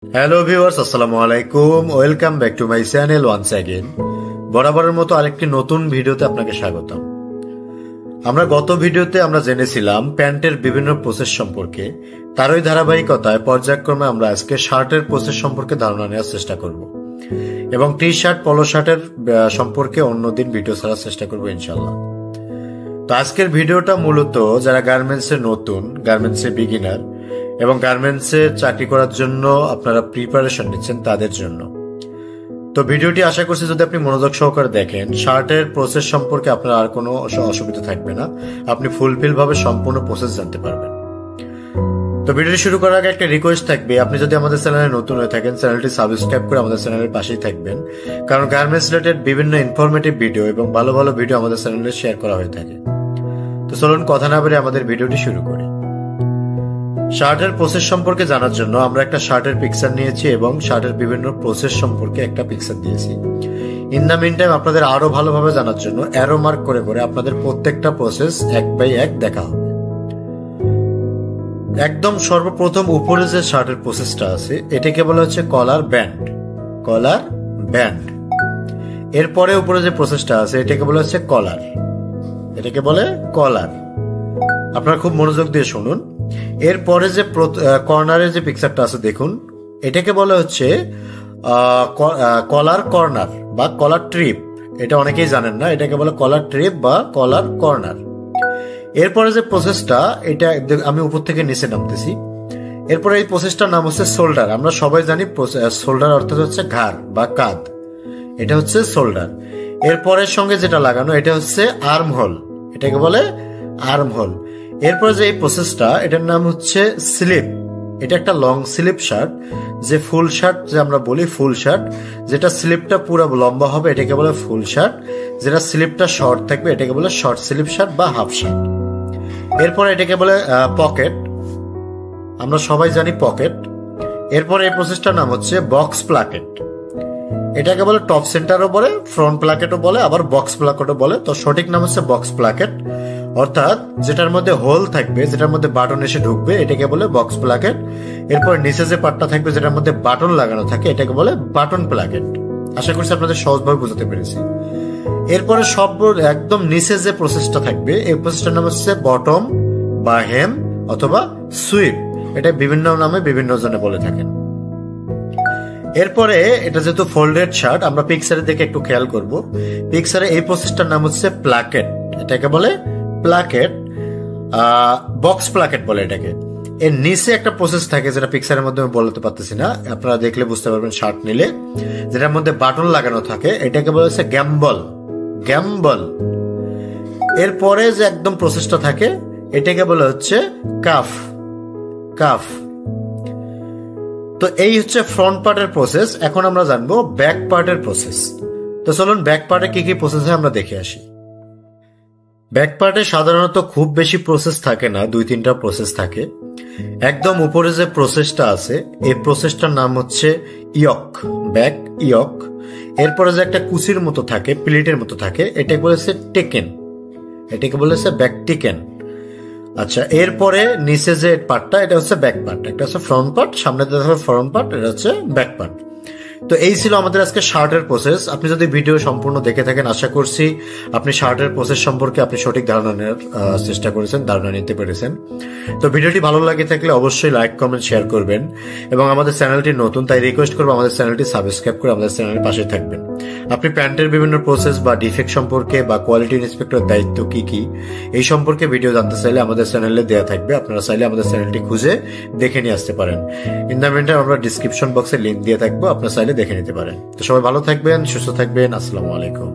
Hello viewers, আসসালামু আলাইকুম। Welcome back to my channel once again. বরাবরের মতো আরেকটি নতুন ভিডিওতে আপনাকে স্বাগতম। আমরা গত ভিডিওতে জেনেছিলাম প্যান্টের বিভিন্ন প্রসেস সম্পর্কে। তারই ধারাবাহিকতায় পর্যায়ক্রমে আমরা আজকে শার্টের প্রসেস সম্পর্কে ধারণা নেওয়ার চেষ্টা করব এবং টি শার্ট, পলো শার্টের সম্পর্কে অন্যদিন ভিডিও ছাড়ার চেষ্টা করব ইনশাল্লাহ। তো আজকের ভিডিওটা মূলত যারা গার্মেন্টসে নতুন, গার্মেন্টসে বিগিনার এবং গার্মেন্টসে চাকরি করার জন্য আপনারা প্রিপারেশন নিচ্ছেন তাদের জন্য। তো ভিডিওটি আশা করছি যদি আপনি মনোযোগ সহকারে দেখেন, শার্টের প্রসেস সম্পর্কে আপনার আর কোনো অসুবিধা থাকবে না। আপনি ফুলফিল ভাবে সম্পূর্ণ প্রসেস জানতে পারবেন। তো ভিডিওটি শুরু করার আগে একটা রিকোয়েস্ট থাকবে, আপনি যদি আমাদের চ্যানেলে নতুন হয়ে থাকেন চ্যানেলটি সাবস্ক্রাইব করে আমাদের চ্যানেলের পাশেই থাকবেন, কারণ গার্মেন্টস রিলেটেড বিভিন্ন ইনফরমেটিভ ভিডিও এবং ভালো ভালো ভিডিও আমাদের চ্যানেলে শেয়ার করা হয়ে থাকে। তো চলুন কথা না বলে আমাদের ভিডিওটি শুরু করি। শার্টের প্রসেস সম্পর্কে জানার জন্য আমরা একটা শার্টের পিকচার নিয়েছি এবং শার্টের বিভিন্ন প্রসেস সম্পর্কে একটা পিকচার দিয়েছি। ইন দ্য মিন টাইম আপনাদের আরো ভালোভাবে জানার জন্য অ্যারো মার্ক করে করে আপনাদের প্রত্যেকটা প্রসেস এক বাই এক দেখা হবে। একদম সর্বপ্রথম উপরে যে শার্টের প্রসেসটা আছে এটাকে বলা হচ্ছে কলার ব্যান্ড। কলার ব্যান্ড। এরপরে উপরে যে প্রসেসটা আছে এটাকে বলা হচ্ছে কলার। এটাকে বলে কলার। আপনারা খুব মনোযোগ দিয়ে শুনুন। এরপরে যে কর্নারের যে পিকচারটা আছে দেখুন, এটাকে বলা হচ্ছে কলার কর্নার বা কলার ট্রিপ। এটা অনেকেই জানেন না, এটাকে বলে কলার ট্রিপ বা কলার কর্নার। এরপরে যে প্রসেসটা, এটা আমি উপর থেকে নিচে নামতেছি। এরপরে এই প্রসেসটার নাম হচ্ছে শোল্ডার। আমরা সবাই জানি শোল্ডার অর্থাৎ হচ্ছে ঘাড় বা কাঁধ, এটা হচ্ছে শোল্ডার। এরপরের সঙ্গে যেটা লাগানো এটা হচ্ছে আর্ম হোল, এটাকে বলে আর্ম হোল। এরপরে যে এই প্রসেসটা, এটার নাম হচ্ছে স্লিপ। এটা একটা লং স্লিপ শার্ট, যে ফুল শার্ট যে আমরা বলি ফুল শার্ট, যেটা স্লিপটা পুরো লম্বা হবে এটাকে বলে ফুল শার্ট। যেটা স্লিপটা শর্ট থাকবে এটাকে বলে শর্ট স্লিপ শার্ট বা হাফ শার্ট। এরপরে এটাকে বলে পকেট, আমরা সবাই জানি পকেট। এরপরে এই প্রসেসটার নাম হচ্ছে বক্স প্লাকেট। এটাকে বলে টপ সেন্টারও বলে, ফ্রন্ট প্লাকেটও বলে, আবার বক্স প্লাকেটও বলে। তো সঠিক নাম হচ্ছে বক্স প্লাকেট, অর্থাৎ যেটার মধ্যে হোল থাকবে, যেটার মধ্যে বাটন এসে ঢুকবে এটাকে বলে বক্স প্লাকেট। এরপর নিচে যে পার্টটা থাকবে যেটার মধ্যে বাটন লাগানো থাকে এটাকে বলে বাটন প্লাকেট। আশা করছি আপনাদের সহজভাবে বুঝতে পেরেছি। এরপরে সব একদম নিচে যে প্রসেসটা থাকবে এই প্রসেসটার নাম হচ্ছে বটম বা হেম অথবা সুইপ। এটা বিভিন্ন নামে বিভিন্ন জনে বলে থাকেন। এরপরে এটা যেহেতু ফোল্ডেড শার্ট, আমরা পিকচারে দেখে একটু খেয়াল করব। পিকচারে এই প্রসেসটার নাম হচ্ছে প্লাকেট, এটাকে বলে প্লাকেট, বক্স প্লাকেট বলে এটাকে। এর নিচে একটা প্রসেস থাকে যেটা পিকচারের মধ্যে আমি বলতে পারতেছি না, আপনারা দেখলে বুঝতে পারবেন শার্ট নিলে, যেটার মধ্যে বাটন লাগানো থাকে এটাকে বলা হচ্ছে গ্যাম্বল, গ্যাম্বল। এরপরে যে একদম প্রসেসটা থাকে এটাকে বলা হচ্ছে কাফ, কাফ। তো এই হচ্ছে ফ্রন্ট পার্টের প্রসেস। এখন আমরা জানবো ব্যাক পার্টের প্রসেস। তো চলুন ব্যাক পার্টে কি কি প্রসেস হয় আমরা দেখে আসি। ব্যাক পার্টে সাধারণত খুব বেশি প্রসেস থাকে না, 2-3টা প্রসেস থাকে। একদম উপরে যে প্রসেসটা আছে এই প্রসেসটার নাম হচ্ছে ইয়ক, ব্যাক ইয়ক। এরপরে যে একটা কুচির মতো থাকে, প্লেটের মতো থাকে, এটাকে বলেছে টেকেন, এটাকে বলেছে ব্যাক টেকেন। আচ্ছা, এরপরে নিচে যে পার্টটা এটা হচ্ছে ব্যাক পার্ট, একটা হচ্ছে ফ্রন্ট পার্ট, সামনে ফ্রন্ট পার্ট, এটা হচ্ছে ব্যাক পার্ট। তো এই ছিল আমাদের আজকে শার্টের প্রসেস। আপনি যদি ভিডিও সম্পূর্ণ দেখে থাকেন আশা করছি আপনি শার্টের প্রসেস সম্পর্কে আপনি সঠিক ধারণা নেওয়ার চেষ্টা করেছেন, ধারণা নিতে পেরেছেন। তো ভিডিওটি ভালো লাগে থাকলে অবশ্যই লাইক, কমেন্ট, শেয়ার করবেন এবং আমাদের চ্যানেলটি নতুন তাই রিকোয়েস্ট করবো আমাদের চ্যানেলটি সাবস্ক্রাইব করে আমাদের চ্যানেলের পাশে থাকবেন। আপনি প্যান্টের বিভিন্ন প্রসেস বা ডিফেক্ট সম্পর্কে বা কোয়ালিটি ইন্সপেক্টরের দায়িত্ব কি কি এই সম্পর্কে ভিডিও জানতে চাইলে আমাদের চ্যানেলে দেওয়া থাকবে, আপনারা চাইলে আমাদের চ্যানেলটি খুঁজে দেখে নিয়ে আসতে পারেন। ইন দ্য মিনটাইম আমরা ডিসক্রিপশন বক্সে লিঙ্ক দিয়ে থাকবো, আপনারা চাইলে দেখে নিতে পারেন। তো সবাই ভালো থাকবেন, সুস্থ থাকবেন। আসসালামু আলাইকুম।